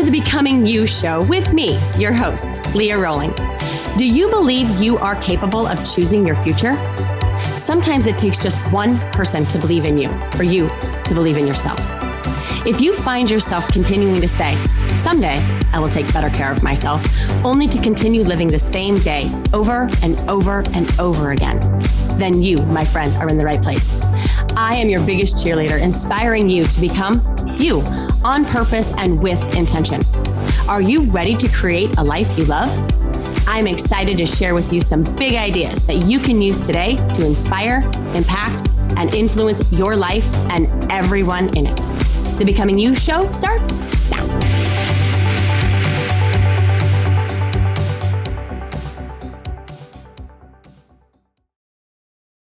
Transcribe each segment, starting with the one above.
the Becoming You show with me, your host, Leah Rowling. Do you believe you are capable of choosing your future? Sometimes it takes just one person to believe in you, or you to believe in yourself. If you find yourself continuing to say, someday I will take better care of myself, only to continue living the same day over and over and over again, then you, my friend, are in the right place. I am your biggest cheerleader, inspiring you to become you on purpose and with intention. Are you ready to create a life you love? I'm excited to share with you some big ideas that you can use today to inspire, impact, and influence your life and everyone in it. The Becoming You show starts now.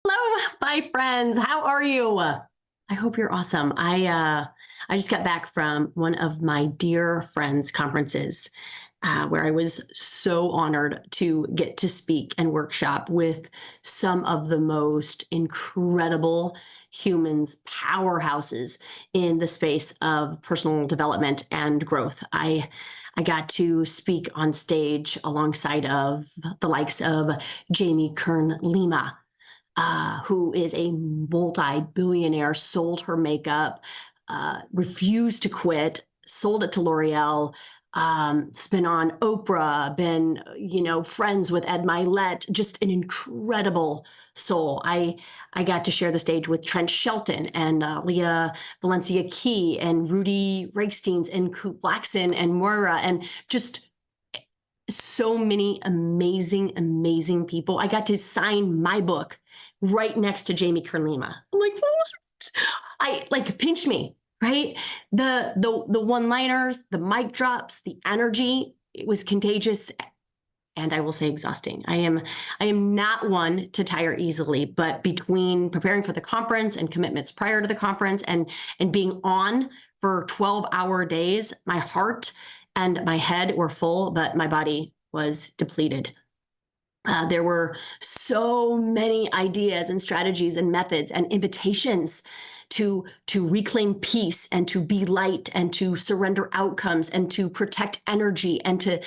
Hello, my friends. How are you? I hope you're awesome. I just got back from one of my dear friends' conferences where I was so honored to get to speak and workshop with some of the most incredible humans, powerhouses in the space of personal development and growth. I got to speak on stage alongside of the likes of Jamie Kern Lima, who is a multi-billionaire, sold her makeup, refused to quit, sold it to L'Oreal, been on Oprah, been, friends with Ed Milet, just an incredible soul. I got to share the stage with Trent Shelton and Leah Valencia Key and Rudy Reichsteins and Coop Blackson and Moira and just so many amazing, amazing people. I got to sign my book right next to Jamie Kern Lima. I'm like, what? Pinch me. Right? The one-liners, the mic drops, the energy, it was contagious, and I will say exhausting. I am not one to tire easily, but between preparing for the conference and commitments prior to the conference and being on for 12-hour days, my heart and my head were full, but my body was depleted. There were so many ideas and strategies and methods and invitations to reclaim peace and to be light and to surrender outcomes and to protect energy and to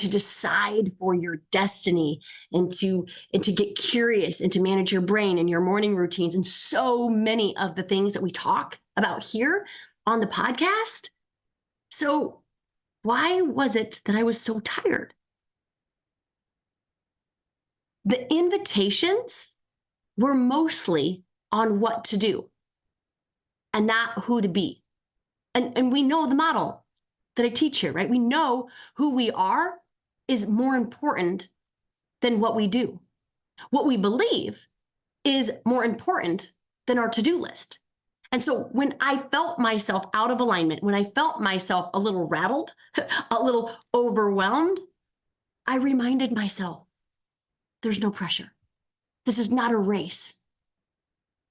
decide for your destiny and to get curious and to manage your brain and your morning routines and so many of the things that we talk about here on the podcast. So why was it that I was so tired? The invitations were mostly on what to do and not who to be. And we know the model that I teach here, right? We know who we are is more important than what we do. What we believe is more important than our to-do list. And so when I felt myself out of alignment, when I felt myself a little rattled, a little overwhelmed, I reminded myself, there's no pressure. This is not a race.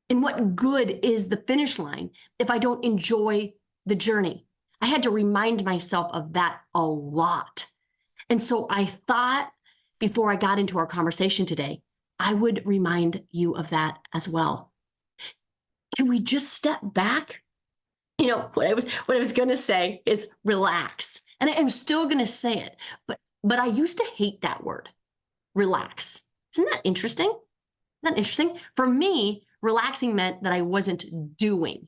And what good is the finish line if I don't enjoy the journey? I had to remind myself of that a lot. And so I thought before I got into our conversation today, I would remind you of that as well. Can we just step back? What I was going to say is relax. And I'm still going to say it, but I used to hate that word, relax. Isn't that interesting? For me, relaxing meant that I wasn't doing.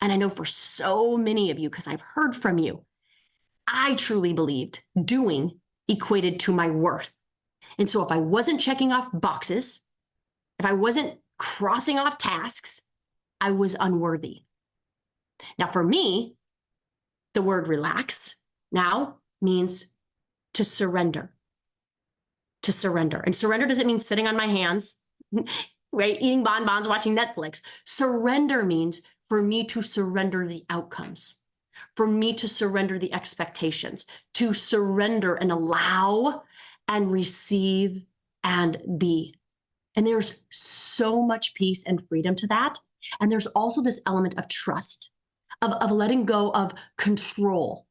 And I know for so many of you, because I've heard from you, I truly believed doing equated to my worth. And so if I wasn't checking off boxes, if I wasn't crossing off tasks, I was unworthy. Now, for me, the word relax now means to surrender. To surrender. And surrender doesn't mean sitting on my hands, right? Eating bonbons, watching Netflix. Surrender means for me to surrender the outcomes, for me to surrender the expectations, to surrender and allow and receive and be. And there's so much peace and freedom to that. And there's also this element of trust, of letting go of control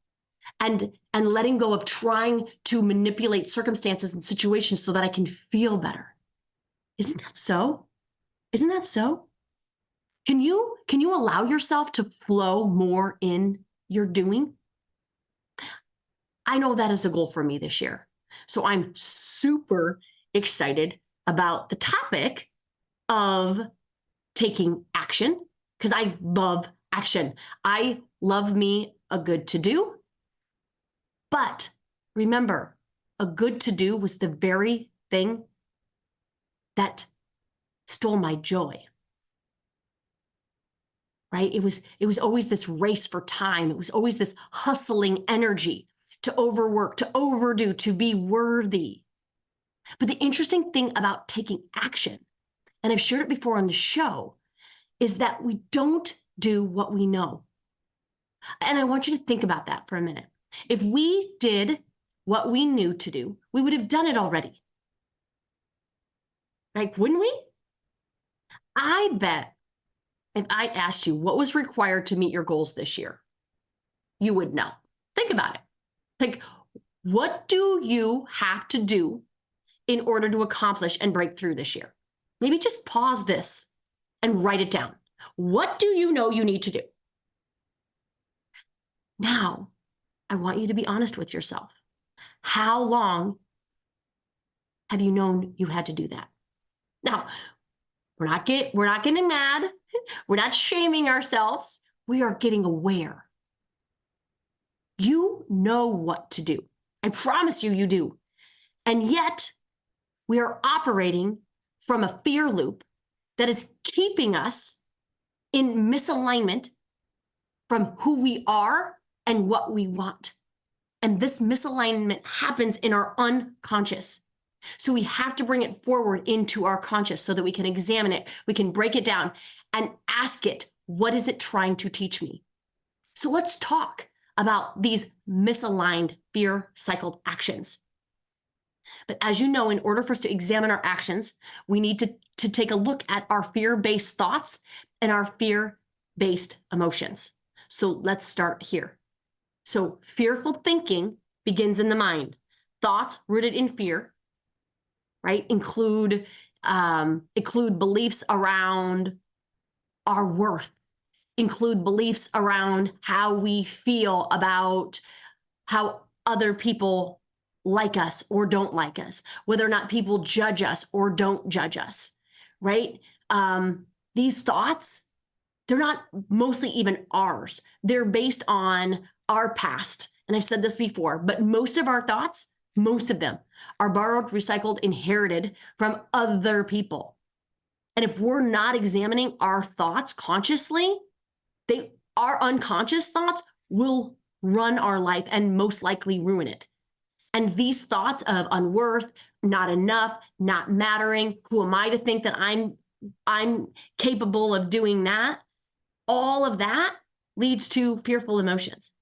and letting go of trying to manipulate circumstances and situations so that I can feel better. Isn't that so? Isn't that so? Can you allow yourself to flow more in your doing? I know that is a goal for me this year. So I'm super excited about the topic of taking action because I love action. I love me a good to do. But remember, a good to do was the very thing that stole my joy. Right? It was always this race for time. It was always this hustling energy to overwork, to overdo, to be worthy. But the interesting thing about taking action, and I've shared it before on the show, is that we don't do what we know. And I want you to think about that for a minute. If we did what we knew to do, we would have done it already. Like, wouldn't we? I bet if I asked you what was required to meet your goals this year, you would know. Think about it. Like, what do you have to do in order to accomplish and break through this year? Maybe just pause this and write it down. What do you know you need to do? Now, I want you to be honest with yourself. How long have you known you had to do that? Now, we're not getting mad. We're not shaming ourselves. We are getting aware. You know what to do. I promise you, you do. And yet, we are operating from a fear loop that is keeping us in misalignment from who we are and what we want. And this misalignment happens in our unconscious. So we have to bring it forward into our conscious so that we can examine it, we can break it down and ask it, what is it trying to teach me? So let's talk about these misaligned fear cycled actions. But as you know, in order for us to examine our actions, we need to take a look at our fear-based thoughts and our fear-based emotions. So let's start here. So fearful thinking begins in the mind. Thoughts rooted in fear, right, include beliefs around our worth, include beliefs around how we feel about how other people like us or don't like us, whether or not people judge us or don't judge us, right? These thoughts, they're not mostly even ours. They're based on our past. And I've said this before, but most of our thoughts, most of them are borrowed, recycled, inherited from other people. And if we're not examining our thoughts consciously, our unconscious thoughts will run our life and most likely ruin it. And these thoughts of unworth, not enough, not mattering, who am I to think that I'm capable of doing that? All of that leads to fearful emotions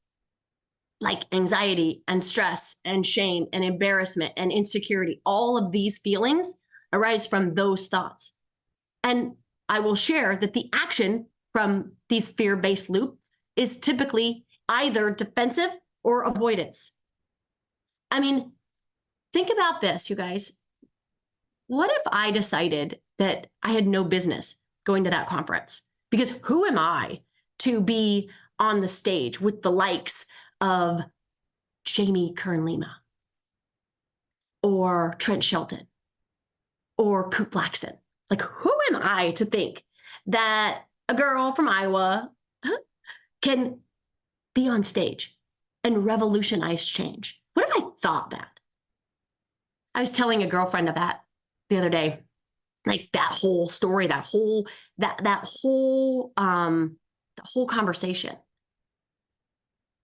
like anxiety and stress and shame and embarrassment and insecurity. All of these feelings arise from those thoughts. And I will share that the action from these fear-based loop is typically either defensive or avoidance. I mean, think about this, you guys. What if I decided that I had no business going to that conference? Because who am I to be on the stage with the likes of Jamie Kern-Lima or Trent Shelton or Coop Blackson? Like, who am I to think that a girl from Iowa can be on stage and revolutionize change? What if I thought that? I was telling a girlfriend of that the other day, like that whole story, that whole conversation.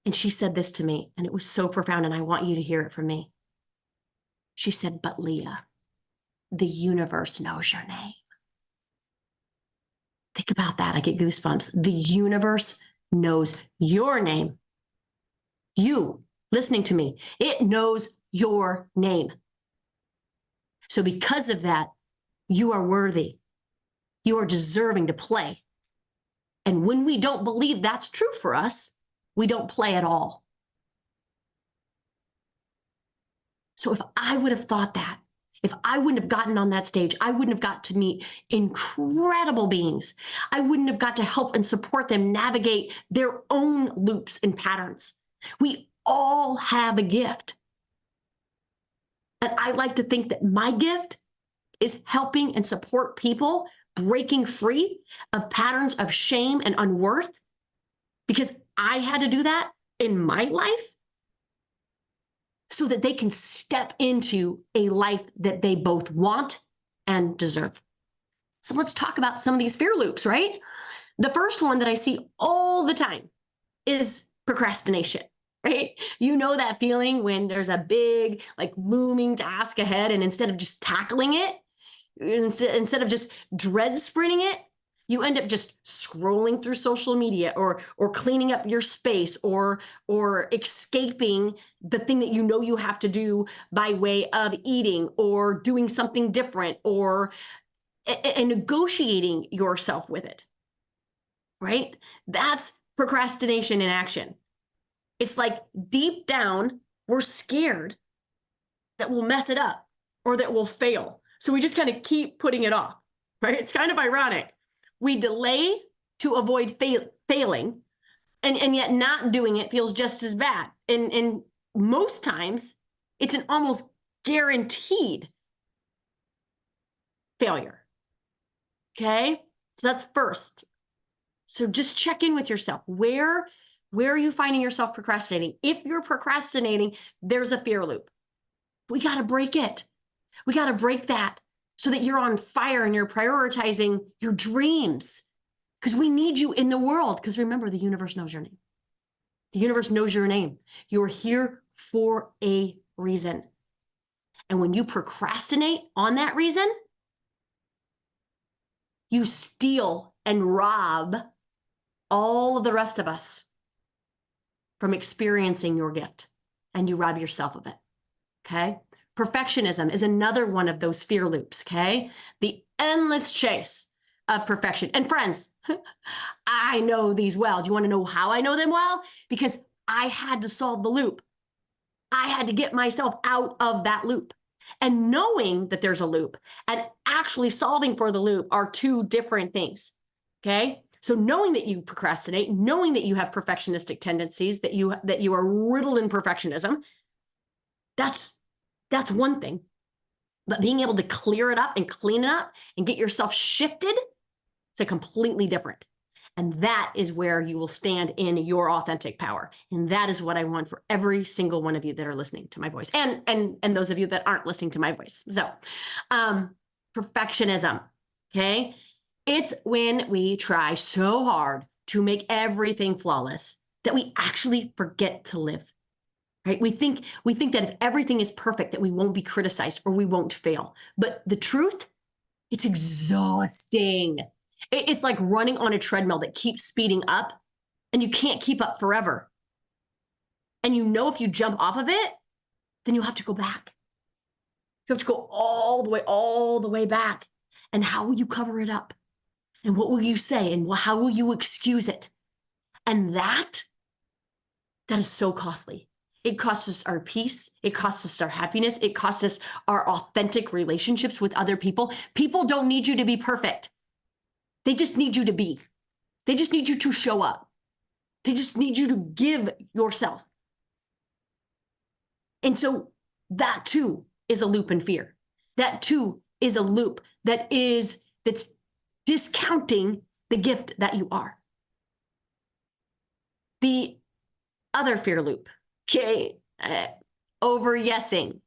And she said this to me, and it was so profound, and I want you to hear it from me. She said, "But Leah, the universe knows your name." Think about that. I get goosebumps. The universe knows your name. You listening to me, it knows your name. So because of that, you are worthy. You are deserving to play. And when we don't believe that's true for us, we don't play at all. So if I would have thought that, if I wouldn't have gotten on that stage, I wouldn't have got to meet incredible beings. I wouldn't have got to help and support them navigate their own loops and patterns. We all have a gift. And I like to think that my gift is helping and support people breaking free of patterns of shame and unworth, because I had to do that in my life so that they can step into a life that they both want and deserve. So let's talk about some of these fear loops, right? The first one that I see all the time is procrastination, right? You know that feeling when there's a big, like, looming task ahead, and instead of just tackling it, instead of just dread sprinting it, you end up just scrolling through social media or cleaning up your space or escaping the thing that you know you have to do by way of eating or doing something different or and negotiating yourself with it, right? That's procrastination in action. It's like deep down, we're scared that we'll mess it up or that we'll fail. So we just kind of keep putting it off, right? It's kind of ironic. We delay to avoid failing, and yet not doing it feels just as bad. And most times, it's an almost guaranteed failure. Okay? So that's first. So just check in with yourself. Where are you finding yourself procrastinating? If you're procrastinating, there's a fear loop. We got to break it. We got to break that so that you're on fire and you're prioritizing your dreams, because we need you in the world. Because remember, the universe knows your name. The universe knows your name. You're here for a reason. And when you procrastinate on that reason, you steal and rob all of the rest of us from experiencing your gift, and you rob yourself of it. Okay? Perfectionism is another one of those fear loops. Okay? The endless chase of perfection. And friends, I know these well. Do you want to know how I know them well? Because I had to solve the loop. I had to get myself out of that loop. And knowing that there's a loop and actually solving for the loop are two different things. Okay? So knowing that you procrastinate, knowing that you have perfectionistic tendencies, that you are riddled in perfectionism, that's one thing. But being able to clear it up and clean it up and get yourself shifted, it's a completely different. And that is where you will stand in your authentic power. And that is what I want for every single one of you that are listening to my voice, and those of you that aren't listening to my voice. So perfectionism, okay? It's when we try so hard to make everything flawless that we actually forget to live, right? We think that if everything is perfect, that we won't be criticized or we won't fail. But the truth, it's exhausting. It's like running on a treadmill that keeps speeding up, and you can't keep up forever. And you know, if you jump off of it, then you have to go back. You have to go all the way back. And how will you cover it up? And what will you say? And how will you excuse it? And that is so costly. It costs us our peace. It costs us our happiness. It costs us our authentic relationships with other people. People don't need you to be perfect. They just need you to be. They just need you to show up. They just need you to give yourself. And so that too is a loop in fear. That too is a loop that's discounting the gift that you are. The other fear loop, okay, over yesing.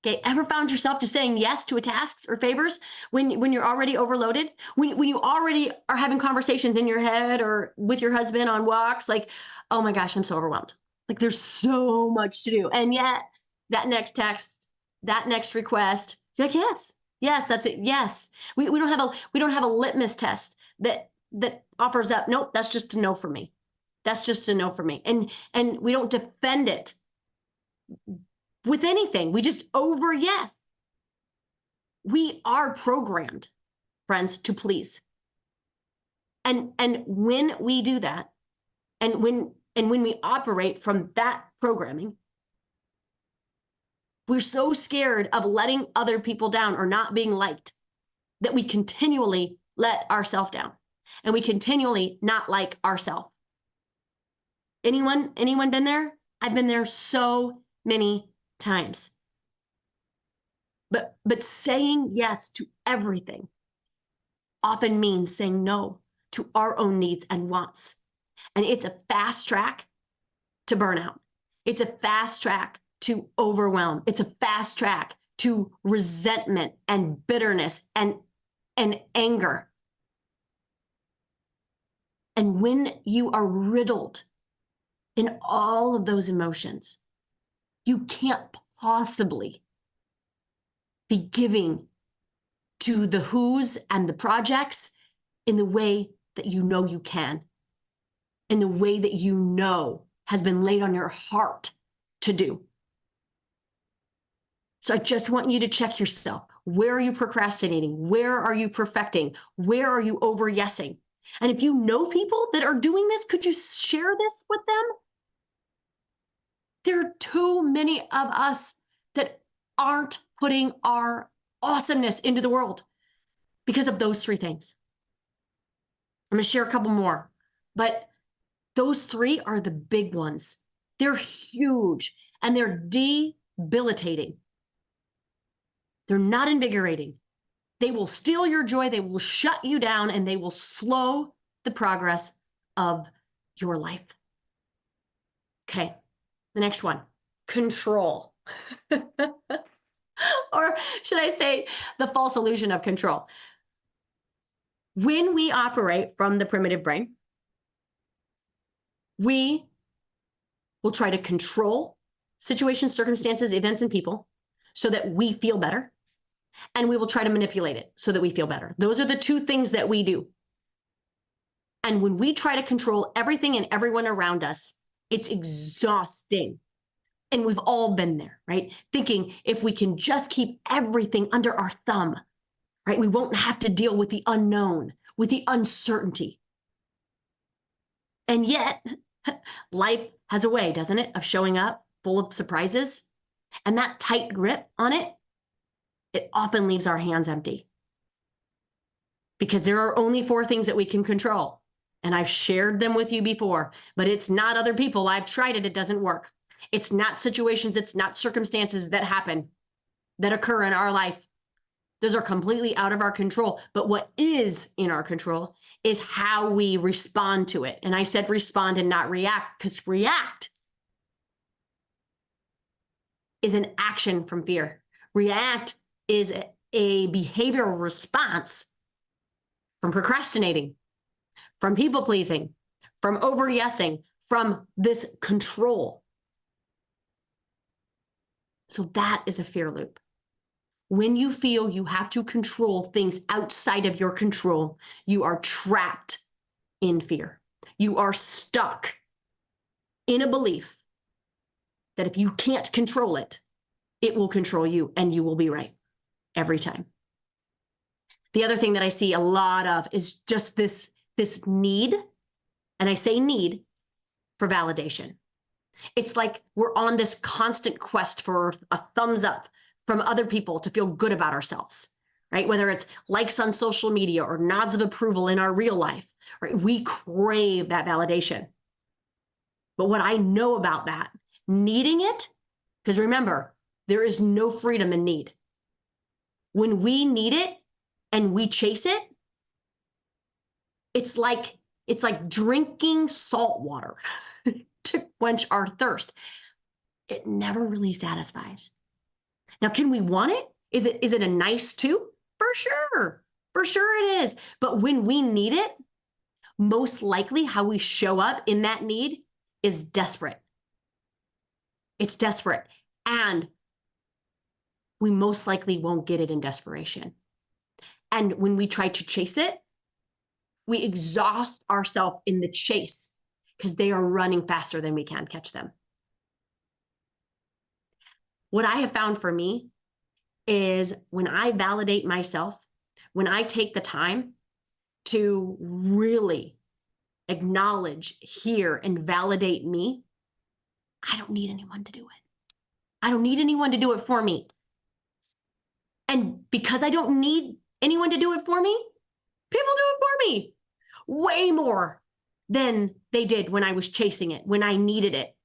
Okay, ever found yourself just saying yes to tasks or favors when you're already overloaded? When you already are having conversations in your head or with your husband on walks, like, oh my gosh, I'm so overwhelmed. Like, there's so much to do. And yet that next text, that next request, you're like, yes, that's it. Yes. We don't have a litmus test that offers up, nope, that's just a no for me. That's just a no for me. And we don't defend it with anything. We just over yes. We are programmed, friends, to please. And when we do that, and when we operate from that programming, we're so scared of letting other people down or not being liked that we continually let ourselves down, and we continually not like ourselves. Anyone been there? I've been there so many times. But saying yes to everything often means saying no to our own needs and wants. And it's a fast track to burnout. It's a fast track to overwhelm. It's a fast track to resentment and bitterness and anger. And when you are riddled in all of those emotions, you can't possibly be giving to the who's and the projects in the way that you know you can, in the way that you know has been laid on your heart to do. So I just want you to check yourself. Where are you procrastinating? Where are you perfecting? Where are you over yesing? And if you know people that are doing this, could you share this with them? There are too many of us that aren't putting our awesomeness into the world because of those three things. I'm going to share a couple more, but those three are the big ones. They're huge and they're debilitating. They're not invigorating. They will steal your joy. They will shut you down and they will slow the progress of your life. Okay, the next one, control. Or should I say the false illusion of control? When we operate from the primitive brain, we will try to control situations, circumstances, events, and people so that we feel better. And we will try to manipulate it so that we feel better. Those are the two things that we do. And when we try to control everything and everyone around us, it's exhausting. And we've all been there, right? Thinking if we can just keep everything under our thumb, right? We won't have to deal with the unknown, with the uncertainty. And yet, life has a way, doesn't it, of showing up full of surprises. And that tight grip on it, it often leaves our hands empty. Because there are only 4 things that we can control. And I've shared them with you before, but it's not other people. I've tried it, it doesn't work. It's not situations, it's not circumstances that happen, that occur in our life. Those are completely out of our control. But what is in our control is how we respond to it. And I said respond and not react, because react is an action from fear. React is a behavioral response from procrastinating, from people pleasing, from over yesing, from this control. So that is a fear loop. When you feel you have to control things outside of your control, you are trapped in fear. You are stuck in a belief that if you can't control it, it will control you and you will be right every time. The other thing that I see a lot of is just this need, and I say need, for validation. It's like we're on this constant quest for a thumbs up from other people to feel good about ourselves, right? Whether it's likes on social media or nods of approval in our real life, right? We crave that validation. But what I know about that, needing it, because remember, there is no freedom in need. When we need it and we chase it, it's like drinking salt water to quench our thirst. It never really satisfies. Now, can we want it? Is it a nice too? For sure. For sure it is. But when we need it, most likely how we show up in that need is desperate. It's desperate. And we most likely won't get it in desperation. And when we try to chase it, we exhaust ourselves in the chase because they are running faster than we can catch them. What I have found for me is when I validate myself, when I take the time to really acknowledge, hear, and validate me, I don't need anyone to do it. I don't need anyone to do it for me. And because I don't need anyone to do it for me, people do it for me way more than they did when I was chasing it, when I needed it,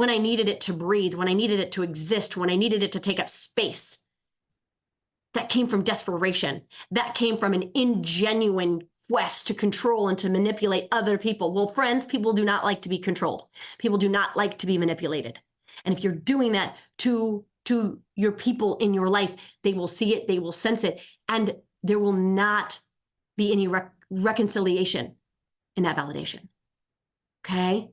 when I needed it to breathe, when I needed it to exist, when I needed it to take up space. That came from desperation. That came from an ingenuine quest to control and to manipulate other people. Well, friends, people do not like to be controlled. People do not like to be manipulated. And if you're doing that to your people in your life, they will see it, they will sense it, and there will not be any reconciliation in that validation. Okay?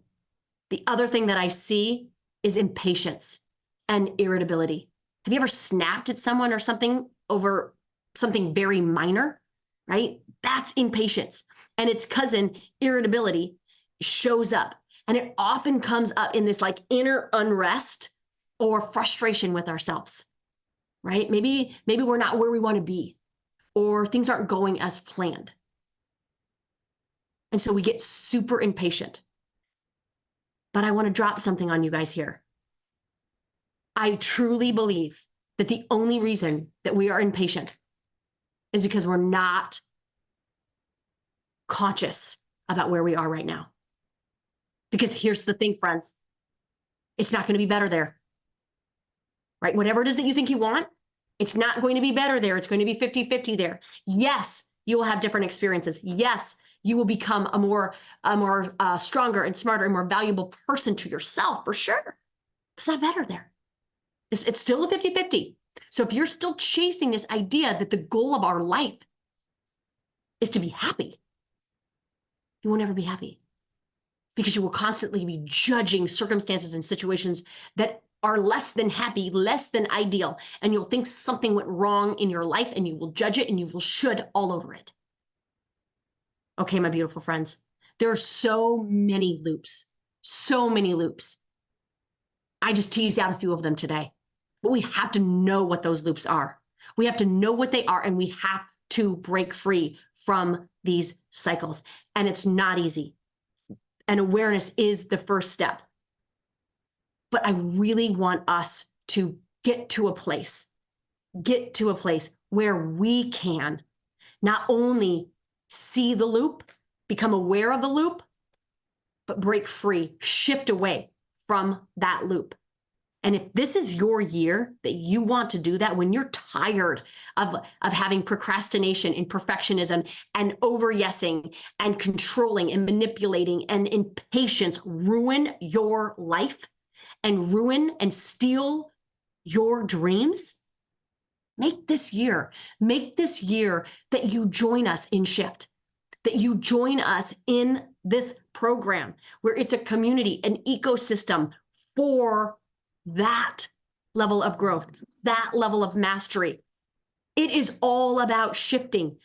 The other thing that I see is impatience and irritability. Have you ever snapped at someone or something over something very minor, right? That's impatience. And its cousin, irritability, shows up. And it often comes up in this like inner unrest or frustration with ourselves, right? Maybe we're not where we want to be, or things aren't going as planned. And so we get super impatient. But I want to drop something on you guys here. I truly believe that the only reason that we are impatient is because we're not conscious about where we are right now. Because here's the thing, friends, it's not going to be better there, right? Whatever it is that you think you want, it's not going to be better there. It's going to be 50-50 there. Yes, you will have different experiences. Yes, you will become a more stronger and smarter and more valuable person to yourself, for sure. It's not better there. It's still a 50-50. So if you're still chasing this idea that the goal of our life is to be happy, you will never be happy, because you will constantly be judging circumstances and situations that are less than happy, less than ideal. And you'll think something went wrong in your life, and you will judge it, and you will should all over it. Okay, my beautiful friends, there are so many loops, so many loops. I just teased out a few of them today, but we have to know what those loops are. We have to know what they are, and we have to break free from these cycles. And it's not easy. And awareness is the first step. But I really want us to get to a place where we can not only see the loop, become aware of the loop, but break free, shift away from that loop. And if this is your year that you want to do that, when you're tired of having procrastination and perfectionism and over-yesing and controlling and manipulating and impatience ruin your life and ruin and steal your dreams, make this year that you join us in Shift, that you join us in this program where it's a community, an ecosystem for that level of growth, that level of mastery. It is all about shifting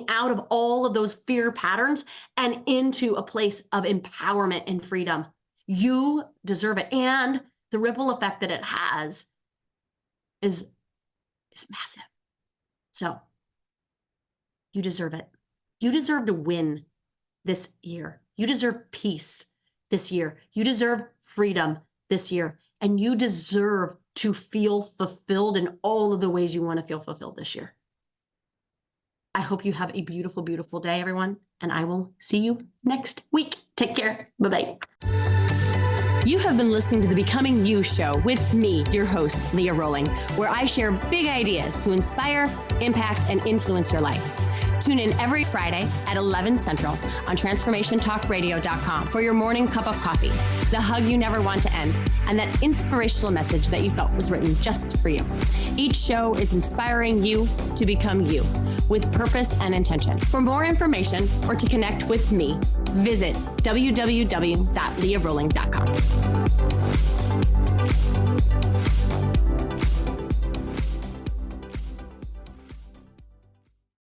out of all of those fear patterns and into a place of empowerment and freedom. You deserve it. And the ripple effect that it has is massive. So you deserve it. You deserve to win this year. You deserve peace this year. You deserve freedom this year. And you deserve to feel fulfilled in all of the ways you want to feel fulfilled this year. I hope you have a beautiful, beautiful day, everyone. And I will see you next week. Take care. Bye-bye. You have been listening to the Becoming You show with me, your host, Leah Rolling, where I share big ideas to inspire, impact, and influence your life. Tune in every Friday at 11 Central on transformationtalkradio.com for your morning cup of coffee, the hug you never want to end, and that inspirational message that you felt was written just for you. Each show is inspiring you to become you with purpose and intention. For more information or to connect with me, visit www.leahrolling.com.